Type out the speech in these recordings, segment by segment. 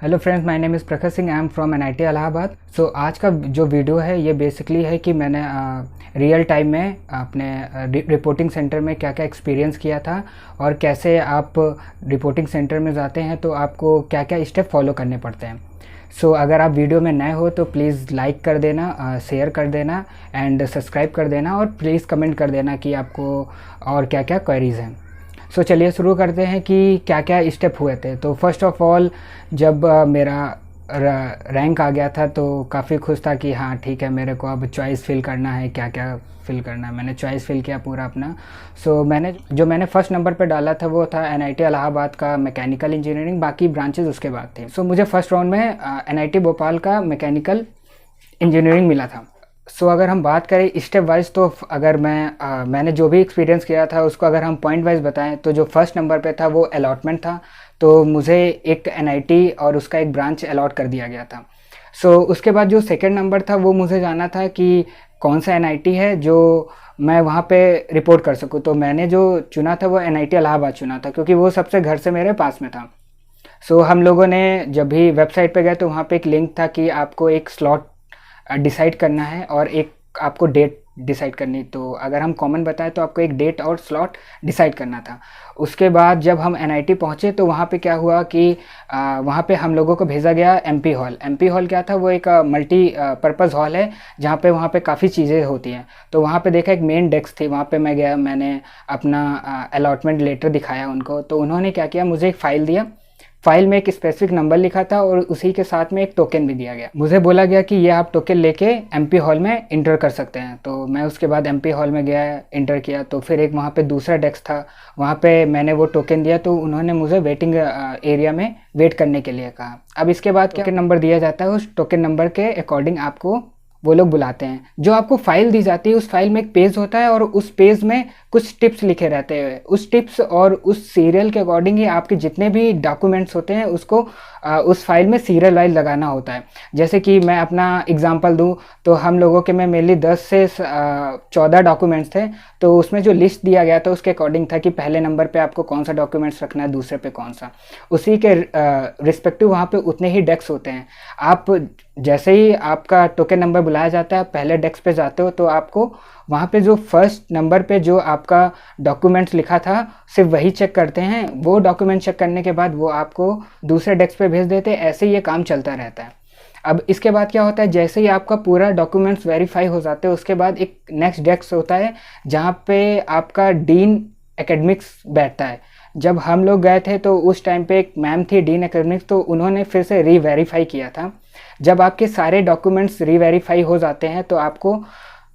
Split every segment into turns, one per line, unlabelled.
Hello friends, my name is Prakhar Singh. I am from NIT Allahabad. So आज का जो video है ये बेसिकली है कि मैंने रियल टाइम में अपने रिपोर्टिंग सेंटर में क्या क्या एक्सपीरियंस किया था और कैसे आप रिपोर्टिंग सेंटर में जाते हैं तो आपको क्या क्या स्टेप फॉलो करने पड़ते हैं। सो अगर आप वीडियो में नए हो तो प्लीज़ लाइक कर देना, शेयर कर देना एंड सब्सक्राइब कर देना और प्लीज़ कमेंट कर देना कि आपको और क्या क्या क्वेरीज़ हैं। सो चलिए शुरू करते हैं कि क्या क्या स्टेप हुए थे। तो फर्स्ट ऑफ ऑल जब मेरा रैंक आ गया था तो काफ़ी खुश था कि हाँ ठीक है, मेरे को अब चॉइस फिल करना है, क्या क्या फिल करना है। मैंने चॉइस फिल किया पूरा अपना। सो मैंने फर्स्ट नंबर पे डाला था वो था एनआईटी इलाहाबाद का मैकेनिकल इंजीनियरिंग, बाकी ब्रांचेस उसके बाद थे। सो मुझे फर्स्ट राउंड में एनआईटी भोपाल का मैकेनिकल इंजीनियरिंग मिला था। सो अगर हम बात करें स्टेप वाइज तो अगर मैंने जो भी एक्सपीरियंस किया था उसको अगर हम पॉइंट वाइज बताएं तो जो फर्स्ट नंबर पे था वो अलॉटमेंट था। तो मुझे एक एनआईटी और उसका एक ब्रांच अलॉट कर दिया गया था। सो उसके बाद जो सेकंड नंबर था वो मुझे जाना था कि कौन सा एनआईटी है जो मैं वहाँ पे रिपोर्ट कर सकूँ। तो मैंने जो चुना था वो एनआईटी इलाहाबाद चुना था क्योंकि वो सबसे घर से मेरे पास में था। सो हम लोगों ने जब भी वेबसाइट पे गए तो वहाँ पे एक लिंक था कि आपको एक स्लॉट डिसाइड करना है और एक आपको डेट डिसाइड करनी। तो अगर हम कॉमन बताएं तो आपको एक डेट और स्लॉट डिसाइड करना था। उसके बाद जब हम एनआईटी पहुंचे तो वहाँ पे क्या हुआ कि वहाँ पे हम लोगों को भेजा गया एमपी हॉल। एमपी हॉल क्या था, वो एक मल्टी पर्पज़ हॉल है जहाँ पे वहाँ पे काफ़ी चीज़ें होती हैं। तो वहाँ पे देखा एक मेन डेस्क थी, वहाँ पे मैं गया, मैंने अपना अलॉटमेंट लेटर दिखाया उनको। तो उन्होंने क्या किया, मुझे एक फ़ाइल दिया। फाइल में एक स्पेसिफिक नंबर लिखा था और उसी के साथ में एक टोकन भी दिया गया। मुझे बोला गया कि ये आप टोकन लेके एमपी हॉल में इंटर कर सकते हैं। तो मैं उसके बाद एमपी हॉल में गया, इंटर किया। तो फिर एक वहाँ पे दूसरा डेस्क था, वहाँ पे मैंने वो टोकन दिया तो उन्होंने मुझे वेटिंग एरिया में वेट करने के लिए कहा। अब इसके बाद क्या नंबर दिया जाता है, उस टोकन नंबर के अकॉर्डिंग आपको वो लोग बुलाते हैं। जो आपको फाइल दी जाती है उस फाइल में एक पेज होता है और उस पेज में कुछ टिप्स लिखे रहते हैं। उस टिप्स और उस सीरियल के अकॉर्डिंग ही आपके जितने भी डॉक्यूमेंट्स होते हैं उसको उस फाइल में सीरियल वाइज लगाना होता है। जैसे कि मैं अपना एग्जांपल दूं तो हम लोगों के में मेनली 10 से 14 डॉक्यूमेंट्स थे। तो उसमें जो लिस्ट दिया गया था उसके अकॉर्डिंग था कि पहले नंबर पे आपको कौन सा डॉक्यूमेंट्स रखना है, दूसरे पे कौन सा। उसी के रिस्पेक्टिव वहाँ पे उतने ही डेस्क होते हैं। आप जैसे ही आपका टोकन नंबर बुलाया जाता है, पहले डेस्क पे जाते हो तो आपको वहाँ पे जो फर्स्ट नंबर पे जो आपका डॉक्यूमेंट्स लिखा था सिर्फ वही चेक करते हैं। वो डॉक्यूमेंट चेक करने के बाद वो आपको दूसरे डेस्क पे भेज देते हैं। ऐसे ही ये काम चलता रहता है। अब इसके बाद क्या होता है, जैसे ही आपका पूरा डॉक्यूमेंट्स वेरीफाई हो जाते हैं उसके बाद एक नेक्स्ट डेस्क होता है जहाँ पे आपका डीन एकेडमिक्स बैठता है। जब हम लोग गए थे तो उस टाइम पे एक मैम थी डीन एकेडमिक्स, तो उन्होंने फिर से रीवेरीफाई किया था। जब आपके सारे डॉक्यूमेंट्स रीवेरीफाई हो जाते हैं तो आपको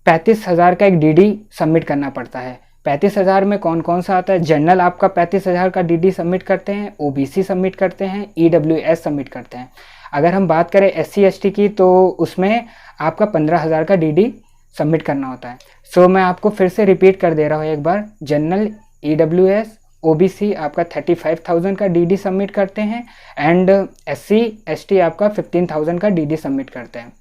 35,000 का एक डीडी सबमिट करना पड़ता है। 35,000 में कौन कौन सा आता है, जनरल आपका 35,000 का डीडी सबमिट करते हैं, ओबीसी सबमिट करते हैं, ईडब्ल्यूएस सबमिट करते हैं। अगर हम बात करें एससी एसटी की तो उसमें आपका 15,000 का डीडी सबमिट करना होता है। सो मैं आपको फिर से रिपीट कर दे रहा हूँ एक बार, जनरल, ईडब्ल्यूएस, ओबीसी आपका 35,000 का डीडी सबमिट करते हैं एंड एससी एसटी आपका 15,000 का डीडी सबमिट करते हैं।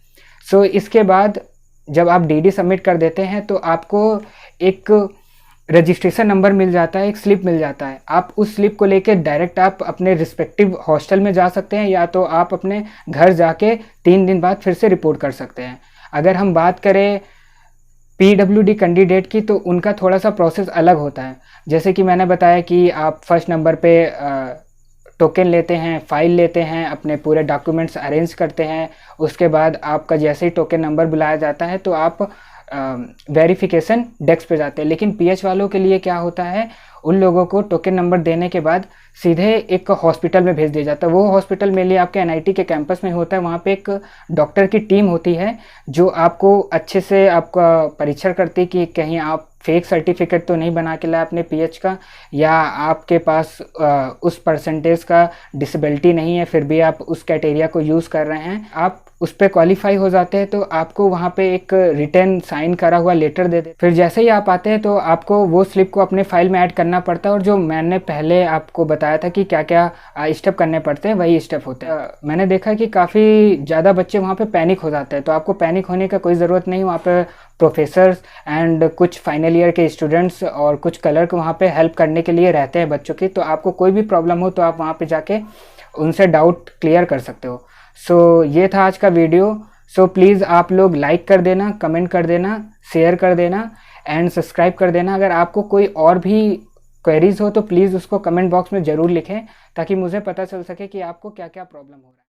सो इसके बाद जब आप डीडी सबमिट कर देते हैं तो आपको एक रजिस्ट्रेशन नंबर मिल जाता है, एक स्लिप मिल जाता है। आप उस स्लिप को लेके डायरेक्ट आप अपने रिस्पेक्टिव हॉस्टल में जा सकते हैं या तो आप अपने घर जाके 3 दिन बाद फिर से रिपोर्ट कर सकते हैं। अगर हम बात करें पीडब्ल्यूडी कैंडिडेट की तो उनका थोड़ा सा प्रोसेस अलग होता है। जैसे कि मैंने बताया कि आप फर्स्ट नंबर पे टोकन लेते हैं, फाइल लेते हैं, अपने पूरे डॉक्यूमेंट्स अरेंज करते हैं। उसके बाद आपका जैसे ही टोकन नंबर बुलाया जाता है तो आप वेरिफिकेशन डेस्क पे जाते हैं। लेकिन पीएच वालों के लिए क्या होता है, उन लोगों को टोकन नंबर देने के बाद सीधे एक हॉस्पिटल में भेज दिया जाता है। वो हॉस्पिटल मेनली आपके एनआईटी के कैंपस में होता है। वहाँ पे एक डॉक्टर की टीम होती है जो आपको अच्छे से आपका परीक्षण करती है कि कहीं आप फेक सर्टिफिकेट तो नहीं बना के लाए अपने पीएच का, या आपके पास उस परसेंटेज का डिसेबिलिटी नहीं है फिर भी आप उस क्राइटेरिया को यूज़ कर रहे हैं। आप उस पर क्वालिफाई हो जाते हैं तो आपको वहाँ पे एक रिटर्न साइन करा हुआ लेटर दे दे। फिर जैसे ही आप आते हैं तो आपको वो स्लिप को अपने फाइल में ऐड करना पड़ता है। और जो मैंने पहले आपको बताया था कि क्या क्या स्टेप करने पड़ते हैं वही स्टेप होते हैं। मैंने देखा कि काफ़ी ज़्यादा बच्चे वहाँ पे पैनिक हो जाते हैं। तो आपको पैनिक होने का कोई ज़रूरत नहीं। वहाँ पे प्रोफेसर्स एंड कुछ फाइनल ईयर के स्टूडेंट्स और कुछ क्लर्क वहाँ पे हेल्प करने के लिए रहते हैं बच्चों की। तो आपको कोई भी प्रॉब्लम हो तो आप वहाँ पे जाके उनसे डाउट क्लियर कर सकते हो। सो ये था आज का वीडियो। सो प्लीज़ आप लोग लाइक कर देना, कमेंट कर देना, शेयर कर देना एंड सब्सक्राइब कर देना। अगर आपको कोई और भी क्वेरीज हो तो प्लीज़ उसको कमेंट बॉक्स में ज़रूर लिखें, ताकि मुझे पता चल सके कि आपको क्या क्या प्रॉब्लम हो रहा है।